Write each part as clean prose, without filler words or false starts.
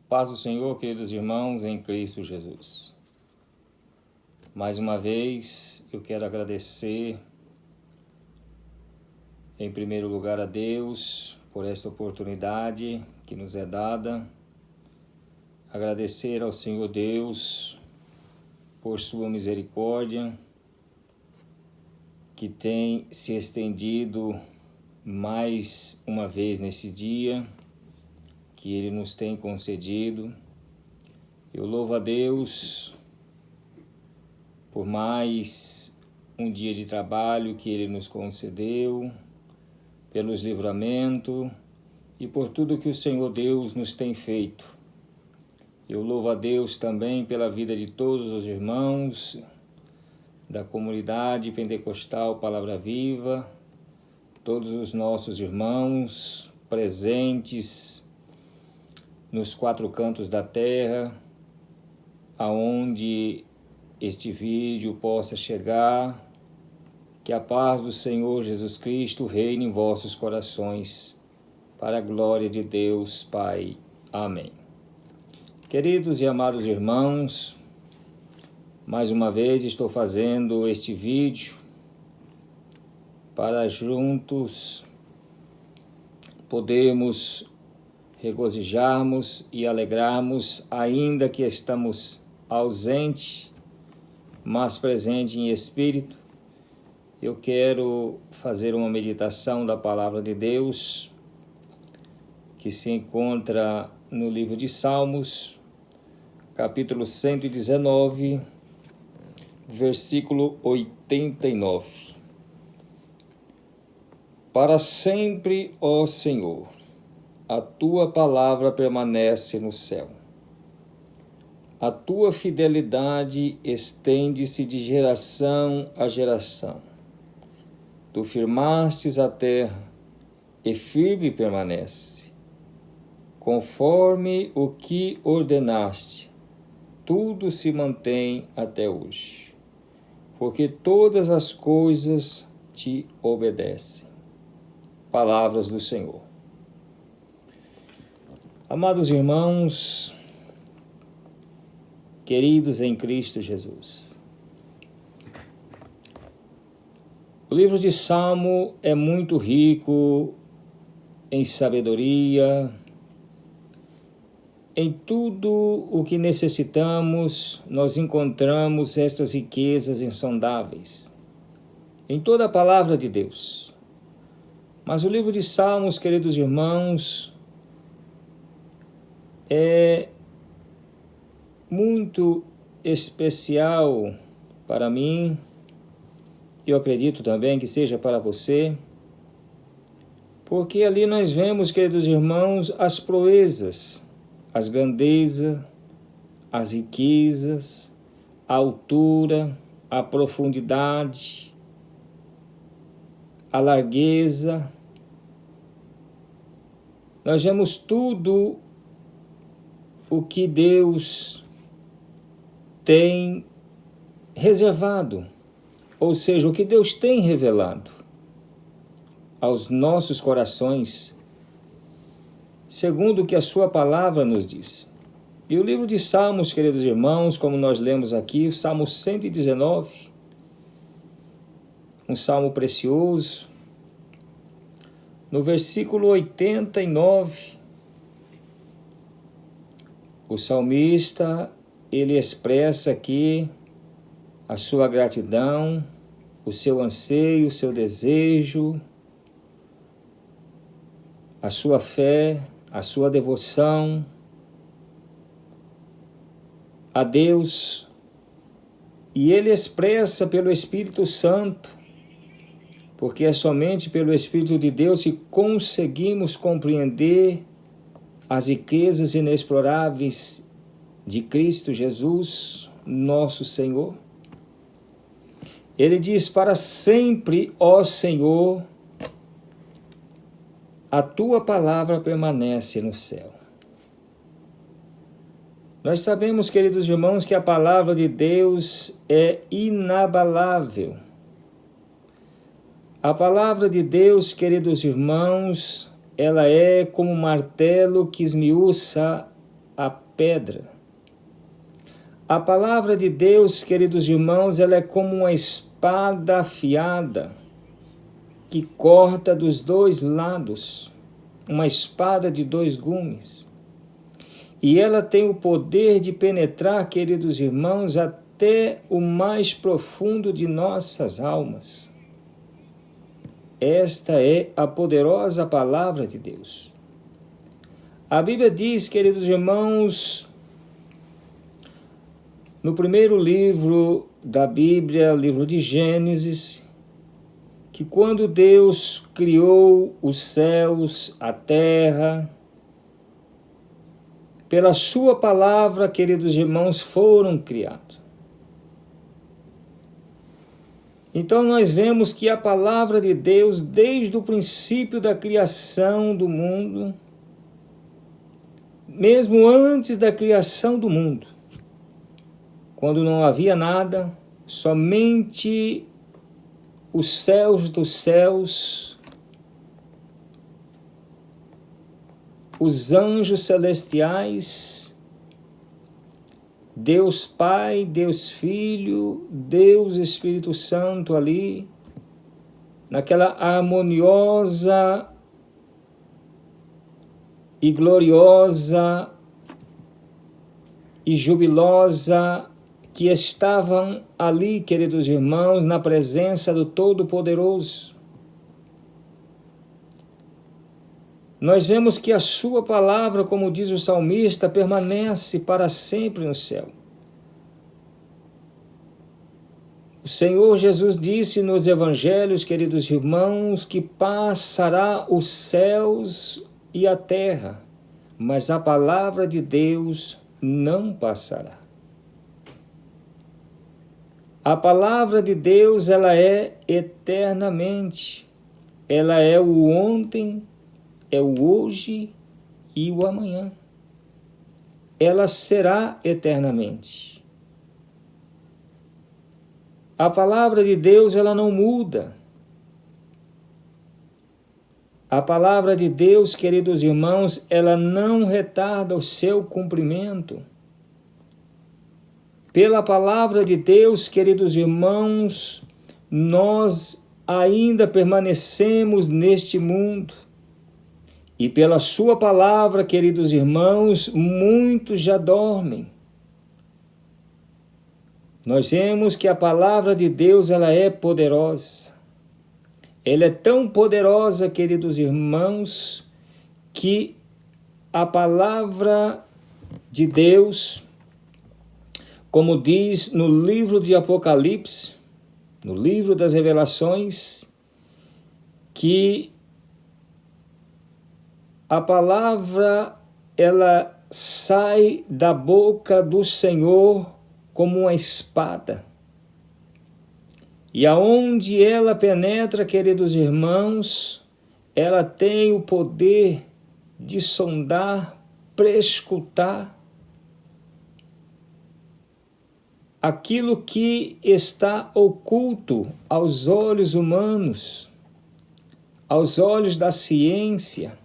Paz do Senhor, queridos irmãos, em Cristo Jesus. Mais uma vez, eu quero agradecer, em primeiro lugar, a Deus por esta oportunidade que nos é dada. Agradecer ao Senhor Deus por sua misericórdia, que tem se estendido mais uma vez nesse dia, que Ele nos tem concedido. Eu louvo a Deus por mais um dia de trabalho que Ele nos concedeu, pelos livramentos e por tudo que o Senhor Deus nos tem feito. Eu louvo a Deus também pela vida de todos os irmãos da comunidade pentecostal Palavra Viva, todos os nossos irmãos presentes nos quatro cantos da terra, aonde este vídeo possa chegar, que a paz do Senhor Jesus Cristo reine em vossos corações, para a glória de Deus Pai. Amém. Queridos e amados irmãos, mais uma vez estou fazendo este vídeo para juntos podermos regozijarmos e alegrarmos, ainda que estamos ausentes, mas presentes em espírito. Eu quero fazer uma meditação da palavra de Deus, que se encontra no livro de Salmos, capítulo 119, versículo 89. Para sempre, ó Senhor, a tua palavra permanece no céu. A tua fidelidade estende-se de geração a geração. Tu firmastes a terra e firme permanece. Conforme o que ordenaste, tudo se mantém até hoje, porque todas as coisas te obedecem. Palavras do Senhor. Amados irmãos, queridos em Cristo Jesus, o livro de Salmo é muito rico em sabedoria, em tudo o que necessitamos, nós encontramos estas riquezas insondáveis, em toda a palavra de Deus. Mas o livro de Salmos, queridos irmãos, é muito especial para mim, eu acredito também que seja para você, porque ali nós vemos, queridos irmãos, as proezas, as grandezas, as riquezas, a altura, a profundidade, a largueza. Nós vemos tudo o que Deus tem reservado, ou seja, o que Deus tem revelado aos nossos corações, segundo o que a sua palavra nos diz. E o livro de Salmos, queridos irmãos, como nós lemos aqui, o Salmo 119, um salmo precioso, no versículo 89, o salmista, ele expressa aqui a sua gratidão, o seu anseio, o seu desejo, a sua fé, a sua devoção a Deus. E ele expressa pelo Espírito Santo, porque é somente pelo Espírito de Deus que conseguimos compreender as riquezas inexploráveis de Cristo Jesus, nosso Senhor. Ele diz: para sempre, ó Senhor, a tua palavra permanece no céu. Nós sabemos, queridos irmãos, que a palavra de Deus é inabalável. A palavra de Deus, queridos irmãos, ela é como um martelo que esmiuça a pedra. A palavra de Deus, queridos irmãos, ela é como uma espada afiada que corta dos dois lados, uma espada de dois gumes. E ela tem o poder de penetrar, queridos irmãos, até o mais profundo de nossas almas. Esta é a poderosa palavra de Deus. A Bíblia diz, queridos irmãos, no primeiro livro da Bíblia, o livro de Gênesis, que quando Deus criou os céus, a terra, pela sua palavra, queridos irmãos, foram criados. Então nós vemos que a palavra de Deus, desde o princípio da criação do mundo, mesmo antes da criação do mundo, quando não havia nada, somente os céus dos céus, os anjos celestiais, Deus Pai, Deus Filho, Deus Espírito Santo ali, naquela harmoniosa e gloriosa e jubilosa que estavam ali, queridos irmãos, na presença do Todo-Poderoso. Nós vemos que a sua palavra, como diz o salmista, permanece para sempre no céu. O Senhor Jesus disse nos evangelhos, queridos irmãos, que passará os céus e a terra, mas a palavra de Deus não passará. A palavra de Deus, ela é eternamente. Ela é o ontem, é o hoje e o amanhã. Ela será eternamente. A palavra de Deus, ela não muda. A palavra de Deus, queridos irmãos, ela não retarda o seu cumprimento. Pela palavra de Deus, queridos irmãos, nós ainda permanecemos neste mundo. E pela sua palavra, queridos irmãos, muitos já dormem. Nós vemos que a palavra de Deus, ela é poderosa. Ela é tão poderosa, queridos irmãos, que a palavra de Deus, como diz no livro de Apocalipse, no livro das Revelações, que a palavra, ela sai da boca do Senhor como uma espada. E aonde ela penetra, queridos irmãos, ela tem o poder de sondar, prescrutar aquilo que está oculto aos olhos humanos, aos olhos da ciência,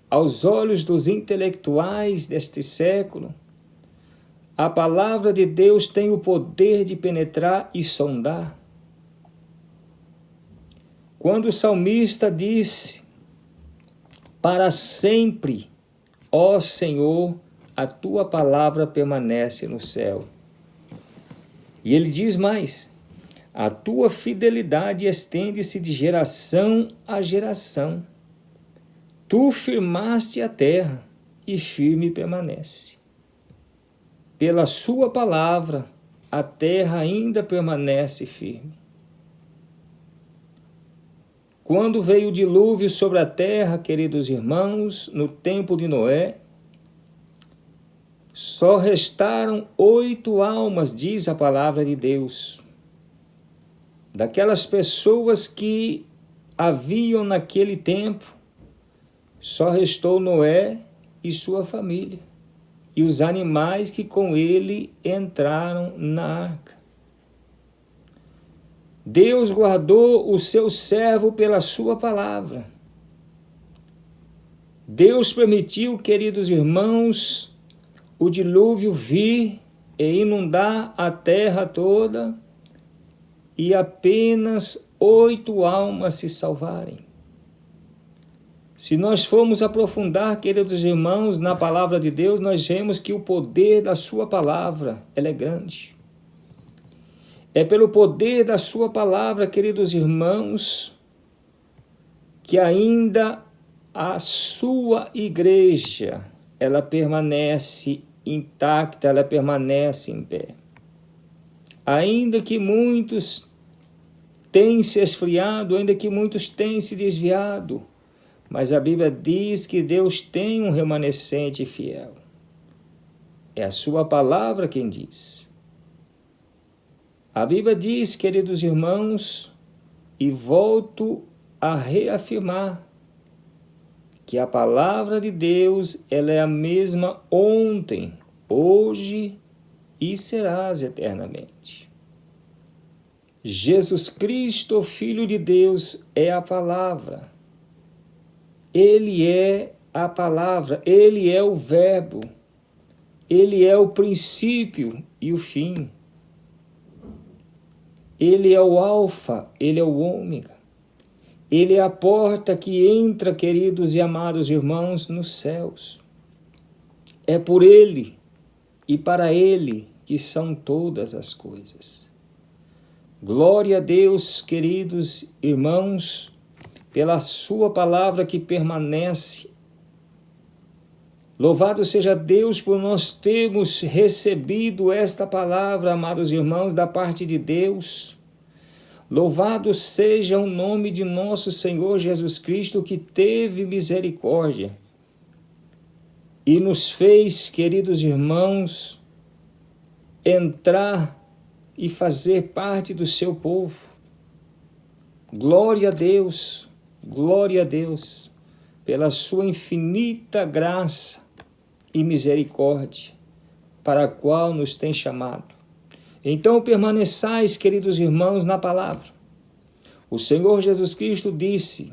aos olhos dos intelectuais deste século. A palavra de Deus tem o poder de penetrar e sondar. Quando o salmista disse: para sempre, ó Senhor, a tua palavra permanece no céu. E ele diz mais: a tua fidelidade estende-se de geração a geração. Tu firmaste a terra e firme permanece. Pela sua palavra, a terra ainda permanece firme. Quando veio o dilúvio sobre a terra, queridos irmãos, no tempo de Noé, só restaram 8 almas, diz a palavra de Deus, daquelas pessoas que haviam naquele tempo. Só restou Noé e sua família, e os animais que com ele entraram na arca. Deus guardou o seu servo pela sua palavra. Deus permitiu, queridos irmãos, o dilúvio vir e inundar a terra toda e apenas 8 almas se salvarem. Se nós formos aprofundar, queridos irmãos, na palavra de Deus, nós vemos que o poder da sua palavra, ela é grande. É pelo poder da sua palavra, queridos irmãos, que ainda a sua igreja, ela permanece intacta, ela permanece em pé. Ainda que muitos tenham se esfriado, ainda que muitos tenham se desviado, mas a Bíblia diz que Deus tem um remanescente fiel. É a sua palavra quem diz. A Bíblia diz, queridos irmãos, e volto a reafirmar, que a palavra de Deus, ela é a mesma ontem, hoje e serás eternamente. Jesus Cristo, Filho de Deus, é a palavra. Ele é a palavra, ele é o verbo, ele é o princípio e o fim. Ele é o alfa, ele é o ômega. Ele é a porta que entra, queridos e amados irmãos, nos céus. É por ele e para ele que são todas as coisas. Glória a Deus, queridos irmãos, pela sua palavra que permanece. Louvado seja Deus por nós termos recebido esta palavra, amados irmãos, da parte de Deus. Louvado seja o nome de nosso Senhor Jesus Cristo, que teve misericórdia e nos fez, queridos irmãos, entrar e fazer parte do seu povo. Glória a Deus pela sua infinita graça e misericórdia, para a qual nos tem chamado. Então permaneçais, queridos irmãos, na palavra. O Senhor Jesus Cristo disse: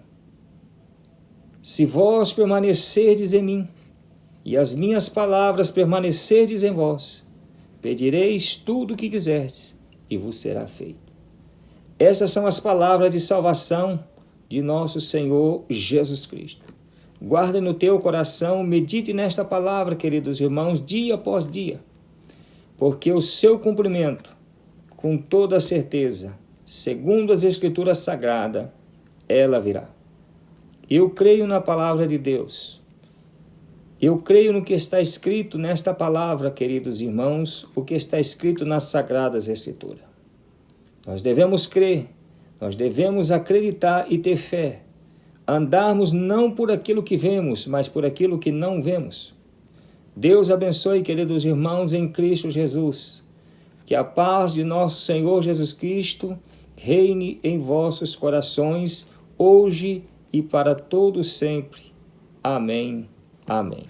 se vós permanecerdes em mim, e as minhas palavras permanecerdes em vós, pedireis tudo o que quiserdes, e vos será feito. Essas são as palavras de salvação de nosso Senhor Jesus Cristo. Guarda no teu coração, medite nesta palavra, queridos irmãos, dia após dia, porque o seu cumprimento, com toda certeza, segundo as Escrituras Sagradas, ela virá. Eu creio na palavra de Deus. Eu creio no que está escrito nesta palavra, queridos irmãos, o que está escrito nas Sagradas Escrituras. Nós devemos crer, nós devemos acreditar e ter fé, andarmos não por aquilo que vemos, mas por aquilo que não vemos. Deus abençoe, queridos irmãos, em Cristo Jesus. Que a paz de nosso Senhor Jesus Cristo reine em vossos corações, hoje e para todo sempre. Amém. Amém.